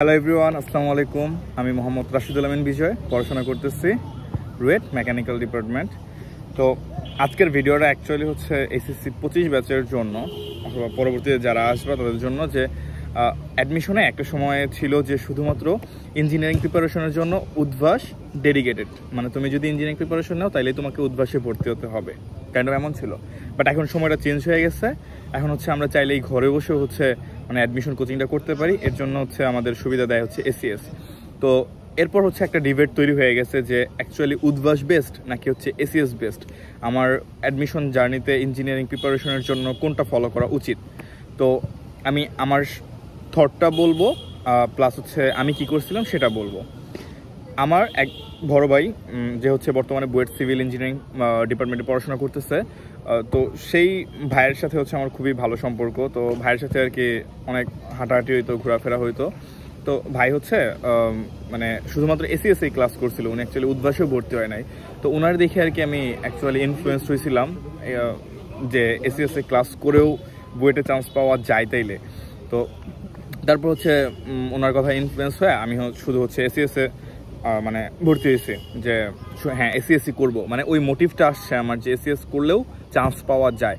Hello everyone, আসসালামু আলাইকুম। আমি মোহাম্মদ রাশিদুল আমিন বিজয়, পড়াশোনা করতেছি রুয়েট মেকানিক্যাল ডিপার্টমেন্ট। তো আজকের ভিডিওটা অ্যাকচুয়ালি হচ্ছে এসএসসি 25 ব্যাচের জন্য অথবা পরবর্তীতে যারা আসবে তাদের জন্য, যে অ্যাডমিশনে একটা সময় ছিল যে শুধুমাত্র ইঞ্জিনিয়ারিং প্রিপারেশনের জন্য উদ্ভাস ডেডিকেটেড, মানে তুমি যদি ইঞ্জিনিয়ারিং প্রিপারেশন নাও তাইলে তোমাকে উদ্ভাসে ভর্তি হতে হবে, কাইন্ড অফ এমন ছিল। বাট এখন সময়টা চেঞ্জ হয়ে গেছে। এখন হচ্ছে আমরা চাইলেই ঘরে বসে হচ্ছে মানে অ্যাডমিশন কোচিংটা করতে পারি। এর জন্য হচ্ছে আমাদের সুবিধা দেয় হচ্ছে এসিএস। তো এরপর হচ্ছে একটা ডিবেট তৈরি হয়ে গেছে যে অ্যাকচুয়ালি উদ্ভাস বেস্ট নাকি হচ্ছে এসিএস বেস্ট, আমার অ্যাডমিশন জার্নিতে ইঞ্জিনিয়ারিং প্রিপারেশনের জন্য কোনটা ফলো করা উচিত। তো আমি আমার থটটা বলবো, প্লাস হচ্ছে আমি কি করছিলাম সেটা বলবো। আমার এক বড় ভাই যে হচ্ছে বর্তমানে বুয়েট সিভিল ইঞ্জিনিয়ারিং ডিপার্টমেন্টে পড়াশোনা করতেছে, তো সেই ভাইয়ের সাথে হচ্ছে আমার খুবই ভালো সম্পর্ক। তো ভাইয়ের সাথে আর কি অনেক হাঁটাহাঁটি হইতো, ঘোরাফেরা হইতো। তো ভাই হচ্ছে মানে শুধুমাত্র এসিএসসি ক্লাস করছিল, উনি অ্যাকচুয়ালি উদ্ভাসেও ভর্তি হয় নাই। তো ওনার দেখে আর কি আমি অ্যাকচুয়ালি ইনফ্লুয়েন্স হয়েছিলাম যে এসিএসসি ক্লাস করেও বুয়েটে চান্স পাওয়া যায় তাইলে। তো তারপর হচ্ছে ওনার কথা ইনফ্লুয়েন্স হয়ে আমি শুধু হচ্ছে এসিএসএ মানে ভর্তি হয়েছি, যে হ্যাঁ এসিএসসি করবো, মানে ওই মোটিভটা আসছে আমার যে এসিএস করলেও চান্স পাওয়া যায়।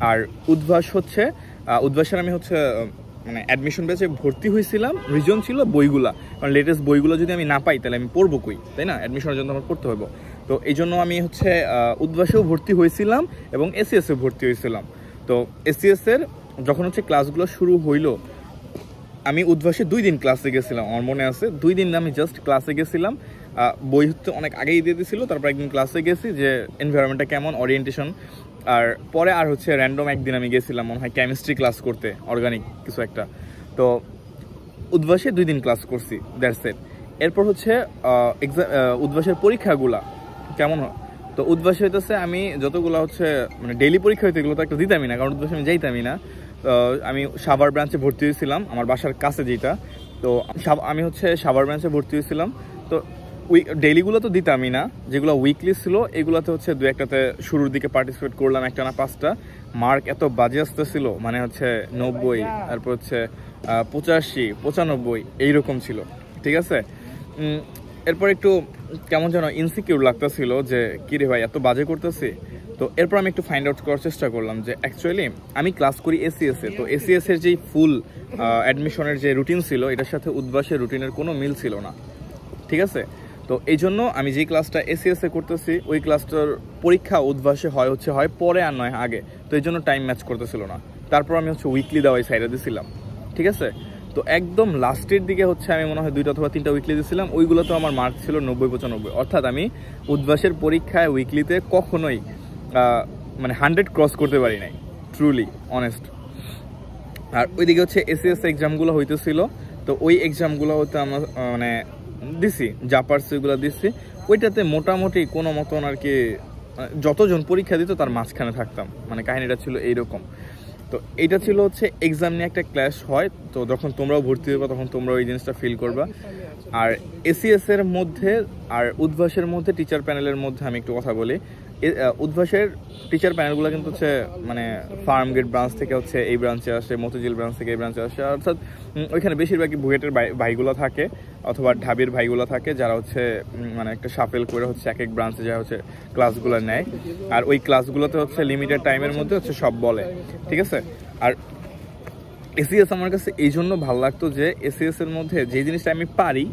আর উদ্ভাস হচ্ছে উদ্ভাসের আমি হচ্ছে মানে অ্যাডমিশন ব্যাচে ভর্তি হয়েছিলাম, রিজন ছিল বইগুলা, কারণ লেটেস্ট বইগুলো যদি আমি না পাই তাহলে আমি পড়বো কই, তাই না? অ্যাডমিশনের জন্য আমার পড়তে হবে। তো এই জন্য আমি হচ্ছে উদ্ভাসেও ভর্তি হয়েছিলাম এবং এসিএসে ভর্তি হয়েছিলাম। তো এসিএসের যখন হচ্ছে ক্লাসগুলো শুরু হইলো, আমি উদ্ভাসে 2 দিন ক্লাসে গেছিলাম, আমার মনে আছে 2 দিন আমি জাস্ট ক্লাসে গেছিলাম। বই হচ্ছে অনেক আগেই দিয়ে দিয়েছিল, তারপর একদিন ক্লাসে গেছি যে এনভায়রনমেন্টটা কেমন, ওরিয়েন্টেশন। আর পরে আর হচ্ছে র্যান্ডম একদিন আমি গেছিলাম মনে হয় কেমিস্ট্রি ক্লাস করতে, অর্গানিক কিছু একটা। তো উদ্ভাসে 2 দিন ক্লাস করছি, দ্যাটস ইট। এরপর হচ্ছে উদ্ভাসের পরীক্ষাগুলা কেমন হয়। তো উদ্ভাসে হইতেছে আমি যতগুলো হচ্ছে মানে ডেইলি পরীক্ষা হইতে এগুলো তো একটা দিতামই না, কারণ উদ্ভাসে আমি যাইতামই না। আমি সাভার ব্রাঞ্চে ভর্তি হয়েছিলাম, আমার বাসার কাছে যেটা। তো আমি হচ্ছে সাভার ব্রাঞ্চে ভর্তি হয়েছিলাম। তো ডেইলিগুলো তো দিতামই না, যেগুলো উইকলি ছিল এগুলোতে হচ্ছে 2-1টাতে শুরুর দিকে পার্টিসিপেট করলাম, একটা না 5টা। মার্ক এত বাজে আসতেছিল, মানে হচ্ছে 90, তারপর হচ্ছে 85, 95 এইরকম ছিল, ঠিক আছে। এরপর একটু কেমন যেন ইনসিকিউর লাগতেছিল যে কী রে ভাই এত বাজে করতেছি। তো এরপর আমি একটু ফাইন্ড আউট করার চেষ্টা করলাম যে অ্যাকচুয়ালি আমি ক্লাস করি এসিএসে। তো এসিএসের যেই ফুল অ্যাডমিশনের যে রুটিন ছিল এটার সাথে উদ্ভাসের রুটিনের কোনো মিল ছিল না, ঠিক আছে। তো এই জন্য আমি যেই ক্লাসটা এসিএসে করতেছি ওই ক্লাসটার পরীক্ষা উদ্ভাসে হয় পরে আর নয় আগে। তো এই জন্য টাইম ম্যাচ করতেছিল না। তারপর আমি হচ্ছে উইকলি দেওয়াই সাইডে দিয়েছিলাম, ঠিক আছে। তো একদম লাস্টের দিকে হচ্ছে আমি মনে হয় 2টা অথবা 3টা উইকলি দিয়েছিলাম, ওইগুলোতে আমার মার্ক ছিল 90-95। অর্থাৎ আমি উদ্ভাসের পরীক্ষায় উইকলিতে কখনোই মানে 100 ক্রস করতে পারি নাই, ট্রুলি অনেস্ট। আর ওইদিকে হচ্ছে এসিএস এক্সামগুলো হইতেছিল, তো ওই এক্সামগুলো হতে আমরা মানে দিছি, যা পারছি ওইগুলো দিচ্ছি। ওইটাতে মোটামুটি কোনো মতন আর কি যতজন পরীক্ষা দিত তার মাঝখানে থাকতাম, মানে কাহিনিটা ছিল এইরকম। তো এইটা ছিল হচ্ছে এক্সাম নিয়ে একটা ক্লাস হয়। তো যখন তোমরাও ভর্তি হবা তখন তোমরাও এই জিনিসটা ফিল করবা। আর এসিএস এর মধ্যে আর উদ্ভাসের মধ্যে টিচার প্যানেলের মধ্যে আমি একটু কথা বলি। উদ্ভাসের টিচার প্যানেলগুলো কিন্তু হচ্ছে মানে ফার্ম গেট ব্রাঞ্চ থেকে হচ্ছে এই ব্রাঞ্চে আসে, মতিঝিল ব্রাঞ্চ থেকে এই ব্রাঞ্চে আসে। অর্থাৎ ওইখানে বেশিরভাগই বুয়েটের ভাইগুলো থাকে অথবা ঢাবির ভাইগুলো থাকে, যারা হচ্ছে মানে একটা সাপেল করে হচ্ছে এক ব্রাঞ্চে যা হচ্ছে ক্লাসগুলো নেয়। আর ওই ক্লাসগুলোতে হচ্ছে লিমিটেড টাইমের মধ্যে হচ্ছে সব বলে, ঠিক আছে। আর এসিএস আমার কাছে এই জন্য ভালো লাগতো যে এসিএস এর মধ্যে যে জিনিসটা আমি পারি,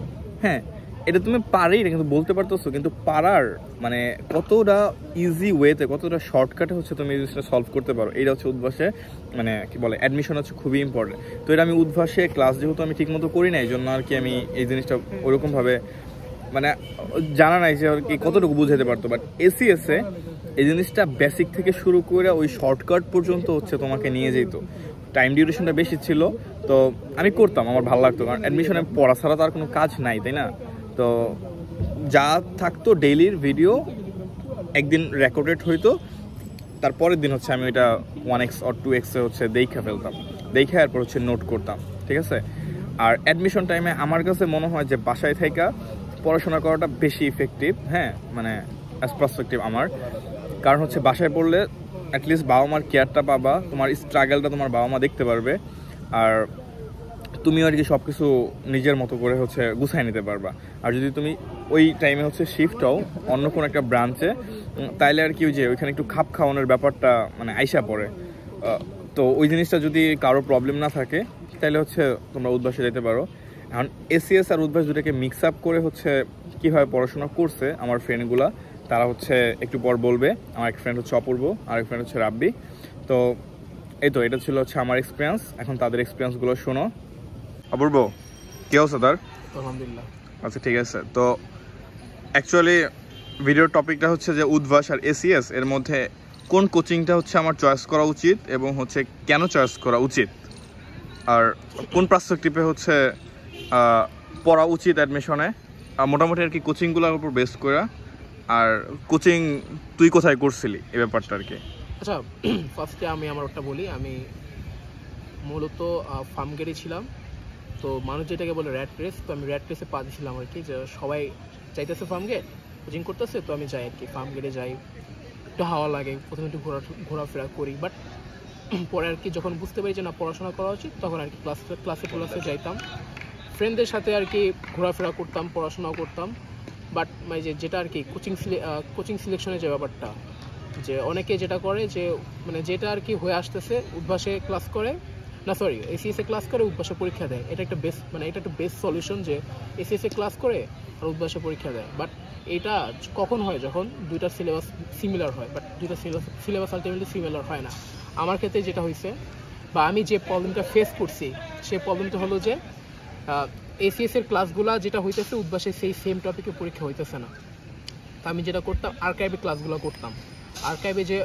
হ্যাঁ এটা তুমি পারি এটা কিন্তু বলতে পারতেছো, কিন্তু পারার মানে কতটা ইজি ওয়েতে, কতটা শর্টকাটে হচ্ছে তুমি এই জিনিসটা সলভ করতে পারো, এটা হচ্ছে উদ্ভাসে মানে কি বলে অ্যাডমিশন হচ্ছে খুবই ইম্পর্টেন্ট। তো এটা আমি উদ্ভাসে ক্লাস যেহেতু আমি ঠিক মতো করি না, এই জন্য আর কি আমি এই জিনিসটা ওইরকমভাবে মানে জানা নাই যে আর কি কতটুকু বুঝাতে পারতো। বাট এসিএসে এই জিনিসটা বেসিক থেকে শুরু করে ওই শর্টকাট পর্যন্ত হচ্ছে তোমাকে নিয়ে যেত। টাইম ডিউরেশনটা বেশি ছিল, তো আমি করতাম, আমার ভালো লাগতো, কারণ অ্যাডমিশনে পড়া ছাড়া তো আর কোনো কাজ নাই, তাই না? তো যা থাকতো ডেইলির ভিডিও একদিন রেকর্ডেড হইতো, তারপরের দিন হচ্ছে আমি ওইটা 1x or 2x হচ্ছে দেখে ফেলতাম, দেখে এরপর হচ্ছে নোট করতাম, ঠিক আছে। আর অ্যাডমিশন টাইমে আমার কাছে মনে হয় যে বাসায় থেকে পড়াশোনা করাটা বেশি ইফেক্টিভ, হ্যাঁ মানে অ্যাজ পার্সপেক্টিভ আমার। কারণ হচ্ছে বাসায় পড়লে অ্যাটলিস্ট বাবা মার কেয়ারটা পাবা, তোমার স্ট্রাগলটা তোমার বাবা মা দেখতে পারবে। আর তুমি আর কি সব কিছু নিজের মতো করে হচ্ছে গুছাই নিতে পারবা। আর যদি তুমি ওই টাইমে হচ্ছে শিফট হও অন্য কোনো একটা ব্রাঞ্চে, তাইলে আর কি যে ওইখানে একটু খাপ খাওয়ানোর ব্যাপারটা মানে আইসা পড়ে। তো ওই জিনিসটা যদি কারো প্রবলেম না থাকে তাহলে হচ্ছে তোমরা উদ্ভাসে যেতে পারো। এখন এসিএস আর উদ্ভাস দুটাকে মিক্স আপ করে হচ্ছে কীভাবে পড়াশোনা করছে আমার ফ্রেন্ডগুলা, তারা হচ্ছে একটু পর বলবে। আমার এক ফ্রেন্ড হচ্ছে অপূর্ব, আর এক ফ্রেন্ড হচ্ছে রাব্বি। তো এই তো এটা ছিল হচ্ছে আমার এক্সপিরিয়েন্স, এখন তাদের এক্সপিরিয়েন্সগুলো শোনো। অপূর্ব, কে অবস্থা তার? আলহামদুলিল্লাহ। আচ্ছা ঠিক আছে। তো অ্যাকচুয়ালি ভিডিওর টপিকটা হচ্ছে যে উদ্ভাস আর এসিএস এর মধ্যে কোন কোচিংটা হচ্ছে আমার চয়েস করা উচিত এবং হচ্ছে কেন চয়েস করা উচিত, আর কোন পার্সপেক্টিভে হচ্ছে পড়া উচিত অ্যাডমিশনে, মোটামুটি আর কি কোচিংগুলোর উপর বেস করে। আর কোচিং তুই কোথায় করছিলি এই ব্যাপারটা আর কি। আচ্ছা, ফার্স্টে আমি আমার ওটা বলি। আমি মূলত ফার্মগেটে ছিলাম। তো মানুষ যেটাকে বলে র্যাট রেস, তো আমি র্যাট রেসে পা দিয়েছিলাম আর কি, যে সবাই চাইতেছে ফার্মগেট কোচিং করতেছে, তো আমি যাই আর কি, ফার্মগেটে যাই, একটু হাওয়া লাগে, প্রথমে একটু ঘোরাফেরা করি। বাট পরে আর কি যখন বুঝতে পারি যে না পড়াশোনা করা উচিত, তখন আর কি ক্লাসে যাইতাম, ফ্রেন্ডদের সাথে আর কি ঘোরাফেরা করতাম, পড়াশোনাও করতাম। বাট মানে যেটা আর কি কোচিং সিলেকশনের যে ব্যাপারটা, যে অনেকে যেটা করে যে মানে যেটা আর কি হয়ে আসতেছে, উদ্ভাসে ক্লাস করে না, সরি এসিএসে ক্লাস করে উদ্ভাসে পরীক্ষা দেয়। এটা একটা বেস্ট সলিউশন যে এসিএসে ক্লাস করে আর উদ্ভাসে পরীক্ষা দেয়। বাট এটা কখন হয়? যখন দুইটা সিলেবাস সিমিলার হয়। বাট দুইটা সিলেবাস আলটিমেটলি সিমিলার হয় না। আমার ক্ষেত্রে যেটা হয়েছে বা আমি যে প্রবলেমটা ফেস করছি, সেই প্রবলেমটা হলো যে এসিএস এর ক্লাসগুলো যেটা হইতেছে উদ্ভাসে সেই সেম টপিকে পরীক্ষা হইতেছে না। তো আমি যেটা করতাম, আর্কাইভে ক্লাসগুলো করতাম। আর্কাইভে যে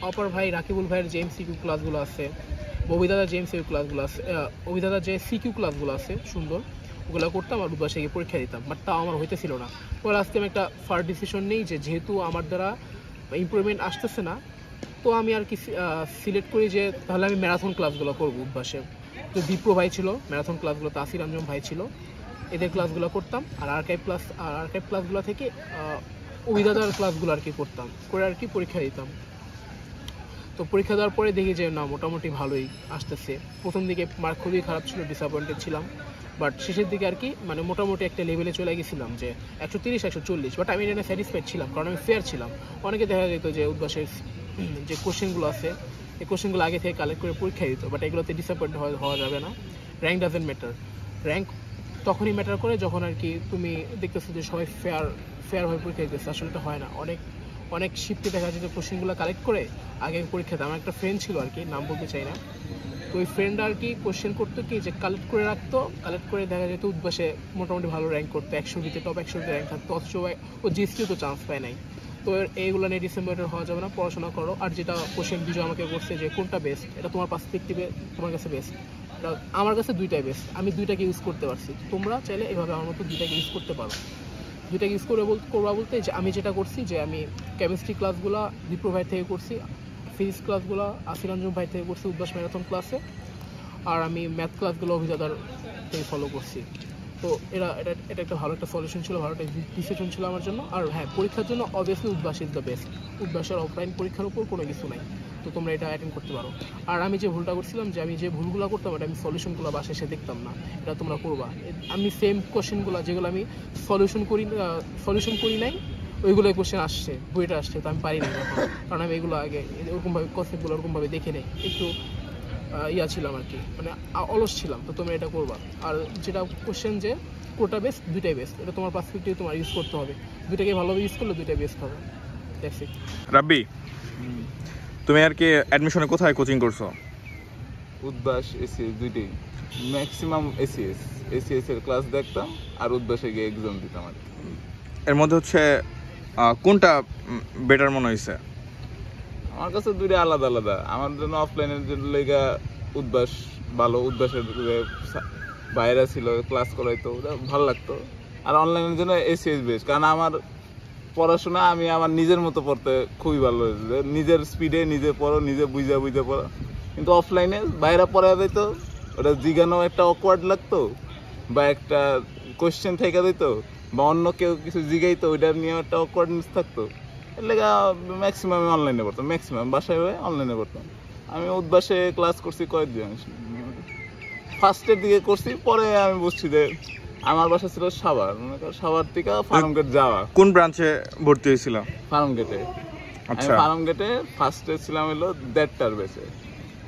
অপর ভাই রাকিবুল ভাইয়ের যে এমসিকিউ ক্লাসগুলো আছে, অভিদাদার যে এমসিকিউ ক্লাসগুলো আছে, অভিদাদার যে সিকিউ ক্লাসগুলো আছে সুন্দর, ওগুলো করতাম আর উদ্ভাসে গিয়ে পরীক্ষা দিতাম। বাট তাও আমার হইতেছিল না। পরে আজকে আমি একটা ফার ডিসিশন নেই যে যেহেতু আমার দ্বারা ইমপ্রুভমেন্ট আসতেছে না, তো আমি আর কি সিলেক্ট করি যে তাহলে আমি ম্যারাথন ক্লাসগুলো করবো উদ্ভাসে। তো দীপ্র ভাই ছিল ম্যারাথন ক্লাসগুলো, তাসির আঞ্জম ভাই ছিল, এদের ক্লাসগুলো করতাম। আর আর্কাইভ ক্লাসগুলো থেকে অভিদাদার ক্লাসগুলো আর কি করতাম, করে আর কি পরীক্ষা দিতাম। তো পরীক্ষা দেওয়ার পরে দেখি যে না মোটামুটি ভালোই আসতেছে। প্রথম দিকে মার্ক খুবই খারাপ ছিল, ডিসঅ্যাপয়েন্টেড ছিলাম। বাট শেষের দিকে আর কি মানে মোটামুটি একটা লেভেলে চলে গেছিলাম যে 130 140। বাট আমি এটা স্যাটিসফাইড ছিলাম, কারণ আমি ফেয়ার ছিলাম। অনেকে দেখা যেত যে উদ্ভাসের যে কোশ্চেনগুলো আছে, এই কোশ্চেনগুলো আগে থেকে কালেক্ট করে পরীক্ষা দিত। বাট এগুলোতে ডিসঅ্যাপয়েন্ট হওয়া যাবে না। Rank doesn't matter. র্যাঙ্ক তখনই ম্যাটার করে যখন আর কি তুমি দেখতেছো যে সবাই ফেয়ারভাবে পরীক্ষা দিতেছে। আসলে এটা হয় না। অনেক শিফটে দেখা যায় যে কোশ্চেনগুলো কালেক্ট করে আগে পরীক্ষা দেয়। আমার একটা ফ্রেন্ড ছিল আর কি, নাম বলতে চাই না। তো ওই ফ্রেন্ড আর কি কোশ্চেন করতো কি যে কালেক্ট করে রাখতো, কালেক্ট করে দেখা যেত উদ্ভাসে মোটামুটি ভালো র্যাঙ্ক করতো, 120-তে টপ 100-তে র্যাঙ্ক থাকতো। অথচ ও জিএসটিও তো চান্স পায় নাই। তো এইগুলো নিয়ে ডিসেম্বরের হওয়া যাবে না, পড়াশোনা করো। আর যেটা কোশ্চেন বিজয় আমাকে করছে যে কোনটা বেস্ট, এটা তোমার পার্সপেক্টিভে তোমার কাছে বেস্ট, আমার কাছে দুইটাই বেস্ট, আমি দুইটাকে ইউজ করতে পারছি। তোমরা চাইলে এভাবে আমার মতো দুইটাকে ইউজ করতে পারো। দুইটাকে ইউজ করবা বলতে যে আমি যেটা করছি যে আমি কেমিস্ট্রি ক্লাসগুলো দীপ্র ভাই থেকে করছি, ফিজিক্স ক্লাসগুলো আসির আঞ্জুম ভাই থেকে করছি উদ্ভাস ম্যারাথন ক্লাসে, আর আমি ম্যাথ ক্লাসগুলো অভিদাদার থেকে ফলো করছি। তো এটা একটা ভালো একটা সলিউশন ছিল, ভালো একটা ডিসিশন ছিল আমার জন্য। আর হ্যাঁ, পরীক্ষার জন্য obviously Udvash is the best. উদ্ভাসের অফলাইন পরীক্ষার উপর কোনো কিছু নাই, তো তোমরা এটা অ্যাটেন্ড করতে পারো। আর আমি যে ভুলটা করছিলাম, যে আমি যে ভুলগুলো করতাম এটা আমি সলিউশনগুলো বাসায় এসে দেখতাম না, এটা তোমরা করবা। আমি সেম কোশ্চেনগুলো যেগুলো আমি সলিউশন করি নাই, ওইগুলোই কোশ্চেন আসছে, বইটা আসছে, তো আমি পারি না এখন, কারণ আমি এগুলো আগে ওরকমভাবে কনসেপ্টগুলো ওরকমভাবে দেখে নেই, একটু ছিলাম আর কি, মানে অলস ছিলাম। তো তোমরা এটা করবা। আর যেটা কোশ্চেন যে কোনটা বেস্ট, দুইটাই বেস্ট, এটা তোমার পার্সপেক্টিভ তোমার ইউজ করতে হবে। দুইটাকে ভালোভাবে ইউজ করলে দুইটাই বেস্ট হবে। That's it. রাব্বি, তুমি আর কি অ্যাডমিশনে কোথায় কোচিং করছো? উদ্ভাস, এসিএস দুইটাই, ম্যাক্সিমাম এসিএস এর ক্লাস দেখতাম আর উদ্ভাসে গিয়ে এক্সাম দিতাম আর কি। এর মধ্যে হচ্ছে কোনটা বেটার মনে হয়েছে? আমার কাছে দুইটা আলাদা আলাদা। আমার জন্য অফলাইনের জন্য লেগা উদ্ভাস ভালো, উদ্ভাসের বাইরে ছিল, ক্লাস করাইতো, ওটা ভালো লাগতো। আর অনলাইনের জন্য এসিএস বেস্ট, কারণ আমার পড়াশোনা আমি আমার নিজের মতো পড়তে খুবই ভালো হয়েছে, নিজের স্পিডে নিজে পড়ো, নিজে বুঝে পড়ো। কিন্তু অফলাইনে বাইরে পড়া যেত, ওটা জিজ্ঞানো একটা অকওয়ার্ড লাগতো, বা একটা কোয়েশ্চেন থেকে দিত, বা অন্য কেউ কিছু জিগাইতো, ওইটা নিয়ে একটা অকওয়ার্ডনেস থাকতো। এর লেগে ম্যাক্সিমাম আমি অনলাইনে পড়তাম, ম্যাক্সিমাম বাসায় হয়ে অনলাইনে পড়তাম। আমি উদ্ভাসে ক্লাস করছি কয়েকদিন, ফার্স্টের দিকে করছি, পরে আমি বুঝছি যে আমার বাসা ছিল সাভার, মনে করো সাভার থেকে ফার্ম গেট যাওয়া। কোন ব্রাঞ্চে ভর্তি হয়েছিল? ফার্ম গেটে। আমি আচ্ছা। ফার্ম গেটে ফার্স্টে ছিলাম হলো 1:30টার বেসে,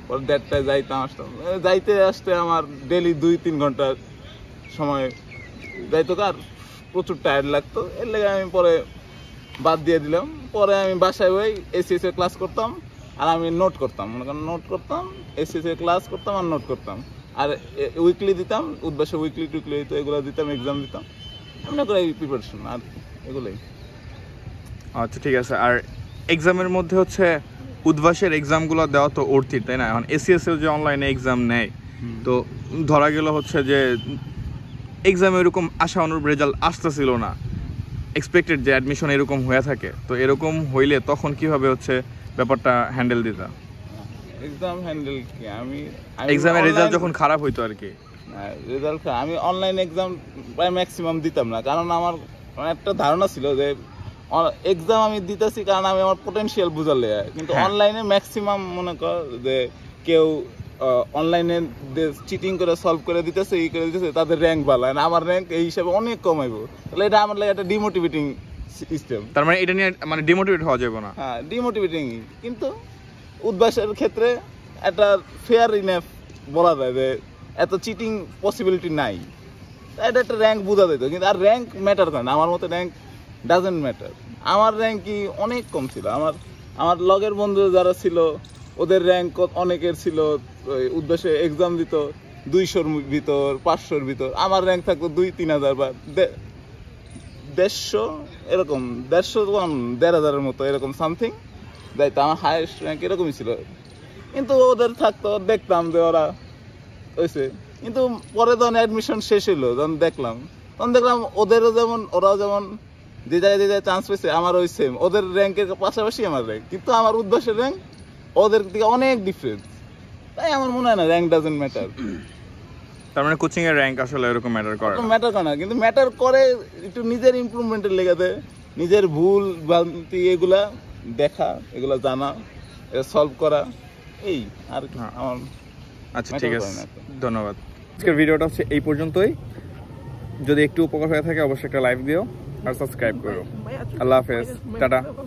পরে 1:30টায় যাইতাম আসতাম, যাইতে আসতে আমার ডেলি 2-3 ঘন্টা সময় যাইতো, আর প্রচুর টায়ার্ড লাগতো, এর লেগে আমি পরে বাদ দিয়ে দিলাম। পরে আমি বাসায় ওই এসিএস এর ক্লাস করতাম আর আমি নোট করতাম, মনে করেন নোট করতাম, এসিএস এর ক্লাস করতাম আর নোট করতাম, আর উইকলি দিতাম, উদ্বাসে উইকলি টুইকলি হইতো, এগুলো দিতাম, এক্সাম দিতাম, এমনি করে এই প্রিপারেশন আর এগুলোই। আচ্ছা ঠিক আছে। আর এক্সামের মধ্যে হচ্ছে উদ্বাসের এক্সামগুলো দেওয়া তো অর্থিত, তাই না? এখন এসিএস এর যে অনলাইনে এক্সাম নেয়, তো ধরা গেল হচ্ছে যে এক্সামে এরকম আশা অনুরূপ রেজাল্ট আসতেছিল না, এক্সপেক্টেড যে অ্যাডমিশন এরকম হয়ে থাকে, তো এরকম হইলে তখন কিভাবে হচ্ছে ব্যাপারটা হ্যান্ডেল দিতা? এক্সাম হ্যান্ডেল কি, আমি এক্সামের রেজাল্ট যখন খারাপ হইতো আর কি, রেজাল্ট আমি অনলাইন এক্সাম প্রায় ম্যাক্সিমাম দিতাম না, কারণ আমার একটা ধারণা ছিল যে এক্সাম আমি দিতেছি কারণ আমি আমার পোটেনশিয়াল বুঝালে, কিন্তু অনলাইনে ম্যাক্সিমাম মনে কর যে কেউ অনলাইনে চিটিং করে সলভ করে দিতেছে, ই করে দিতেছে, তাদের র্যাঙ্ক ভালো, আর আমার র্যাঙ্ক এই হিসাবে অনেক কমাইবো, তাহলে এটা আমার লাগে একটা ডিমোটিভেটিং সিস্টেম। তার মানে এটা নিয়ে মানে ডিমোটিভেট হওয়া যাবে না। হ্যাঁ, ডিমোটিভেটিং। কিন্তু উদ্বাসের ক্ষেত্রে একটা ফেয়ার ইনাফ বলা যায় যে এত চিটিং পসিবিলিটি নাই, এটা একটা র্যাঙ্ক বোঝা যেত, কিন্তু আর র্যাঙ্ক ম্যাটার করে না, আমার মতে র্যাঙ্ক ডাজেন্ট ম্যাটার। আমার র্যাঙ্কই অনেক কম ছিল, আমার লগের বন্ধু যারা ছিল ওদের র্যাঙ্ক অনেকের ছিল ওই উদ্বাসে এক্সাম দিত 200-র ভিতর, 500-র ভিতর, আমার র্যাঙ্ক থাকতো 2-3 হাজার বা 150 এরকম, 150-1,500-এর মতো এরকম সামথিং যাইতো, আমার হাইয়েস্ট র্যাঙ্ক এরকমই ছিল। কিন্তু ওদের থাকতো, দেখতাম যে ওরা হয়েছে, কিন্তু পরে যখন অ্যাডমিশন শেষ হলো, তখন দেখলাম ওদেরও যেমন, ওরাও যেমন যে জায়গায় চান্স পেয়েছে, আমার ওই সেম, ওদের র্যাঙ্কের পাশাপাশি আমার র্যাঙ্ক, কিন্তু আমার উদ্বাসের র্যাঙ্ক ওদের থেকে অনেক ডিফারেন্স। তাই আমার মনে হয় না র্যাঙ্ক ডাজেন্ট ম্যাটার। তার মানে কোচিং এর র্যাঙ্ক আসলে এরকম ম্যাটার করে না? ম্যাটার করে না, কিন্তু ম্যাটার করে একটু নিজের ইমপ্রুভমেন্টের লেগাতে, নিজের ভুল ভ্রান্তি এগুলা দেখা, এগুলা জানা, এটা সলভ করা, এই আর কি আমার। আচ্ছা ঠিক আছে, ধন্যবাদ। আজকের ভিডিওটা হচ্ছে এই পর্যন্তই। যদি একটু উপকার হয়ে থাকে অবশ্যই একটা লাইক দিও আর সাবস্ক্রাইব করো। আল্লাহ হাফেজ, টাটা।